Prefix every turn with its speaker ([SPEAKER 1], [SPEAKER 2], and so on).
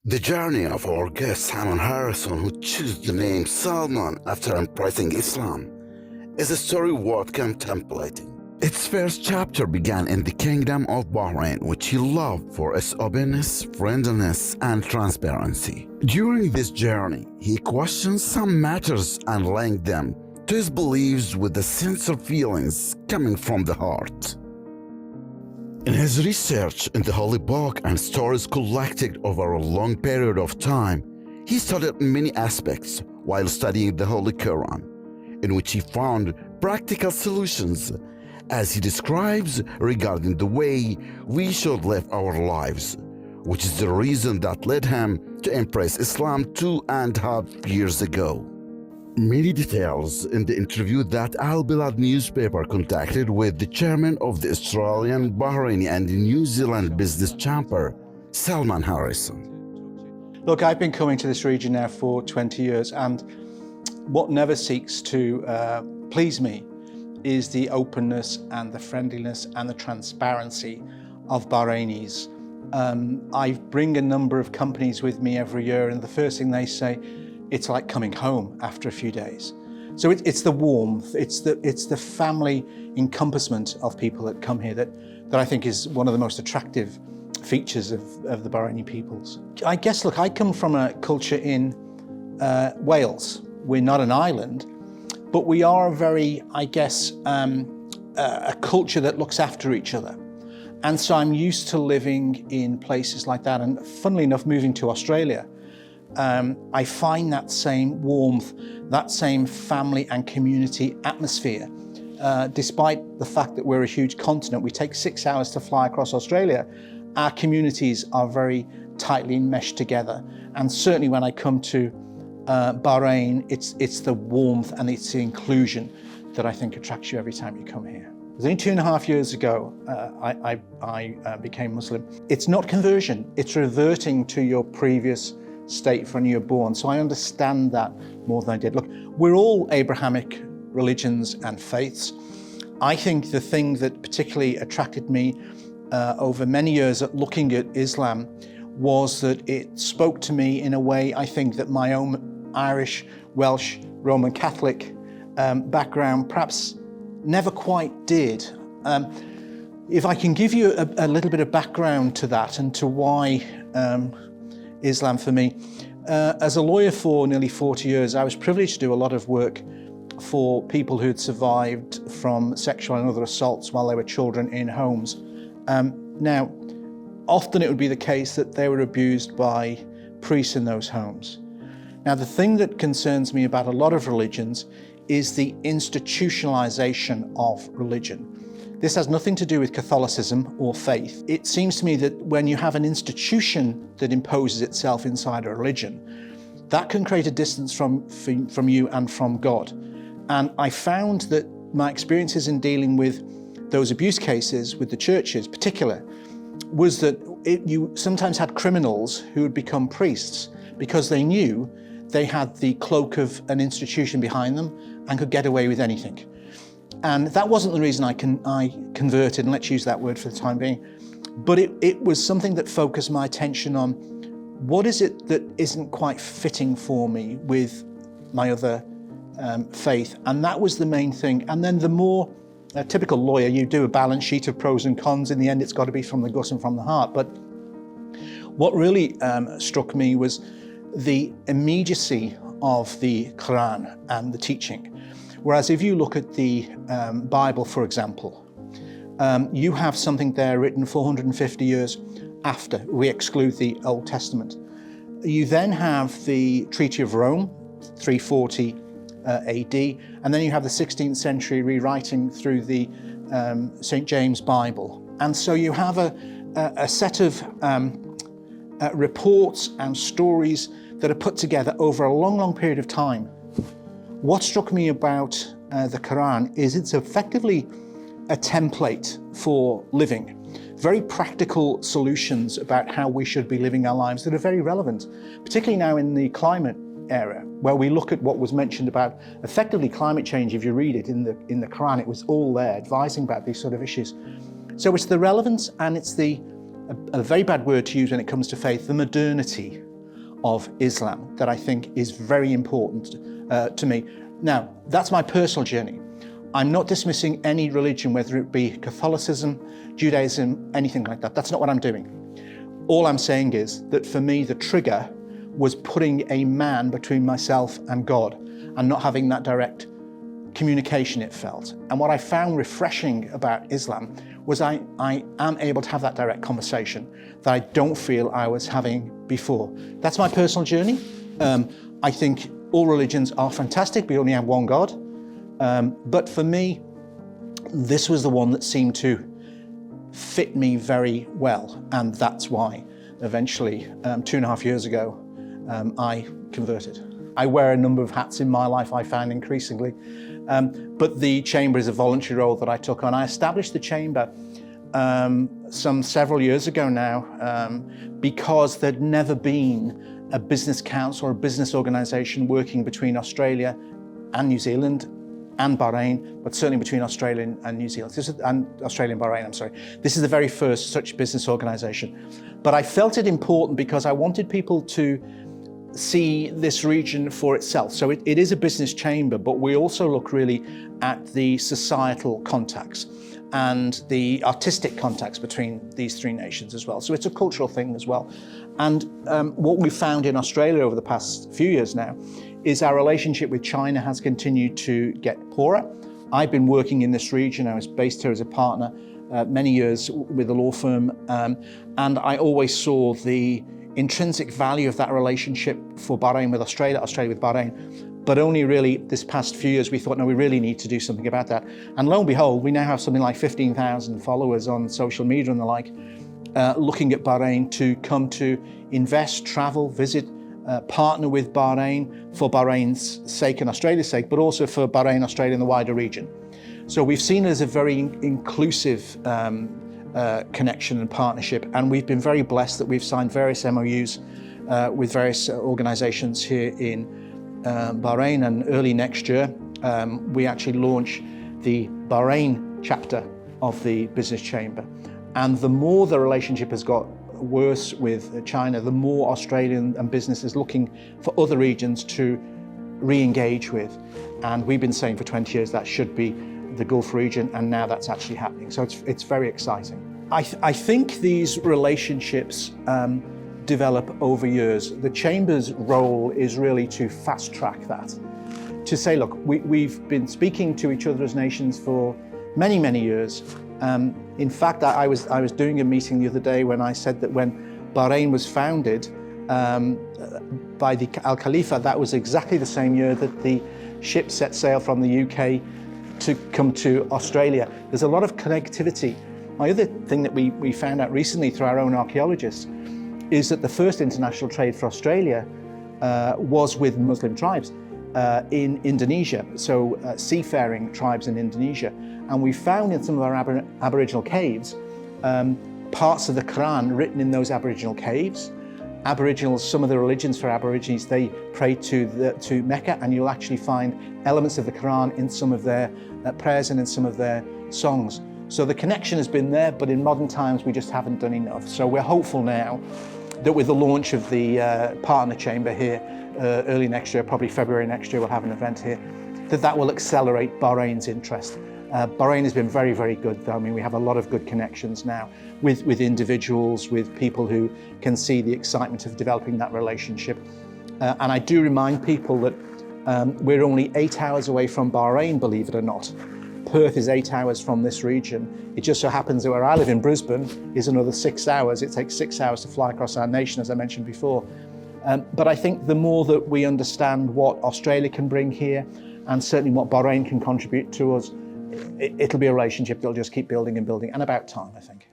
[SPEAKER 1] The journey of our guest Simon Harrison, who chose the name Salman after embracing Islam, is a story worth contemplating. Its first chapter began in the Kingdom of Bahrain, which he loved for its openness, friendliness, and transparency. During this journey, he questioned some matters and linked them to his beliefs with the sincere feelings coming from the heart. In his research in the Holy Book and stories collected over a long period of time, he studied many aspects while studying the Holy Quran, in which he found practical solutions, as he describes, regarding the way we should live our lives, which is the reason that led him to embrace Islam 2.5 years ago. Many details in the interview that Al-Bilad newspaper conducted with the chairman of the Australian, Bahraini and New Zealand Business Chamber, Salman Harrison.
[SPEAKER 2] Look, I've been coming to this region now for 20 years, and what never seeks to please me is the openness and the friendliness and the transparency of Bahrainis. I bring a number of companies with me every year, and the first thing they say, it's like coming home after a few days. So it's the warmth, it's the family encompassment of people that come here that I think is one of the most attractive features of the Bahraini peoples. I guess, look, I come from a culture in Wales. We're not an island, but we are a very, I guess, a culture that looks after each other. And so I'm used to living in places like that. And funnily enough, moving to Australia, I find that same warmth, that same family and community atmosphere. Despite the fact that we're a huge continent, we take 6 hours to fly across Australia, our communities are very tightly meshed together. And certainly when I come to Bahrain, it's the warmth and it's the inclusion that I think attracts you every time you come here. It was only 2.5 years ago I became Muslim. It's not conversion, it's reverting to your previous state from when you were born. So I understand that more than I did. Look, we're all Abrahamic religions and faiths. I think the thing that particularly attracted me over many years at looking at Islam was that it spoke to me in a way I think that my own Irish, Welsh, Roman Catholic background perhaps never quite did. If I can give you a little bit of background to that and to why Islam for me. As a lawyer for nearly 40 years, I was privileged to do a lot of work for people who had survived from sexual and other assaults while they were children in homes. Now, often it would be the case that they were abused by priests in those homes. Now, the thing that concerns me about a lot of religions is the institutionalization of religion. This has nothing to do with Catholicism or faith. It seems to me that when you have an institution that imposes itself inside a religion, that can create a distance from you and from God. And I found that my experiences in dealing with those abuse cases with the churches, particular, was that you sometimes had criminals who would become priests because they knew they had the cloak of an institution behind them and could get away with anything. And that wasn't the reason I converted, and let's use that word for the time being. But it was something that focused my attention on what is it that isn't quite fitting for me with my other faith. And that was the main thing. And then the more typical lawyer, you do a balance sheet of pros and cons. In the end, it's got to be from the gut and from the heart. But what really struck me was the immediacy of the Quran and the teaching. Whereas if you look at the Bible, for example, you have something there written 450 years after. We exclude the Old Testament. You then have the Treaty of Rome, 340 AD, and then you have the 16th century rewriting through the St. James Bible. And so you have a set of reports and stories that are put together over a long, long period of time. What struck me about the Quran is it's effectively a template for living. Very practical solutions about how we should be living our lives that are very relevant, particularly now in the climate era, where we look at what was mentioned about effectively climate change. If you read it in the Quran, it was all there advising about these sort of issues. So it's the relevance, and it's a very bad word to use when it comes to faith, the modernity of Islam that I think is very important to me. Now, that's my personal journey. I'm not dismissing any religion, whether it be Catholicism, Judaism, anything like that. That's not what I'm doing. All I'm saying is that for me, the trigger was putting a man between myself and God and not having that direct communication, it felt. And what I found refreshing about Islam was I am able to have that direct conversation that I don't feel I was having before. That's my personal journey. I think all religions are fantastic. We only have one God. But for me, this was the one that seemed to fit me very well. And that's why eventually, 2.5 years ago, I converted. I wear a number of hats in my life, I found increasingly. But the chamber is a voluntary role that I took on. I established the chamber several years ago now because there'd never been a business council or a business organisation working between Australia and New Zealand and Bahrain, but certainly between Australia and New Zealand. And Australia and Bahrain, I'm sorry. This is the very first such business organisation. But I felt it important because I wanted people to see this region for itself. So it is a business chamber, but we also look really at the societal contacts and the artistic contacts between these three nations as well. So it's a cultural thing as well. And what we found in Australia over the past few years now is our relationship with China has continued to get poorer. I've been working in this region. I was based here as a partner many years with a law firm, and I always saw the intrinsic value of that relationship for Bahrain with Australia, Australia with Bahrain. But only really this past few years we thought, no, we really need to do something about that. And lo and behold, we now have something like 15,000 followers on social media and the like, looking at Bahrain to come to invest, travel, visit, partner with Bahrain for Bahrain's sake and Australia's sake, but also for Bahrain, Australia and the wider region. So we've seen it as a very inclusive connection and partnership, and we've been very blessed that we've signed various MOUs with various organisations here in Bahrain, and early next year we actually launch the Bahrain chapter of the Business Chamber. And the more the relationship has got worse with China, the more Australian and businesses looking for other regions to re-engage with. And we've been saying for 20 years that should be the Gulf region, and now that's actually happening. So it's very exciting. I think these relationships develop over years. The Chamber's role is really to fast track that. To say, look, we've been speaking to each other as nations for many, many years. In fact, I was doing a meeting the other day when I said that when Bahrain was founded by the Al Khalifa, that was exactly the same year that the ship set sail from the UK to come to Australia. There's a lot of connectivity. My other thing that we found out recently through our own archaeologists is that the first international trade for Australia was with Muslim tribes in Indonesia, so seafaring tribes in Indonesia. And we found in some of our Aboriginal caves parts of the Quran written in those Aboriginal caves. Aboriginals, some of the religions for Aborigines, they pray to Mecca, and you'll actually find elements of the Quran in some of their prayers and in some of their songs. So the connection has been there, but in modern times we just haven't done enough. So we're hopeful now that with the launch of the partner chamber here early next year, probably February next year, we'll have an event here, that will accelerate Bahrain's interest. Bahrain has been very, very good. I mean, we have a lot of good connections now with individuals, with people who can see the excitement of developing that relationship. And I do remind people that we're only 8 hours away from Bahrain, believe it or not. Perth is 8 hours from this region. It just so happens that where I live in Brisbane is another 6 hours. It takes 6 hours to fly across our nation, as I mentioned before. But I think the more that we understand what Australia can bring here, and certainly what Bahrain can contribute to us, it'll be a relationship that'll just keep building and building, and about time, I think.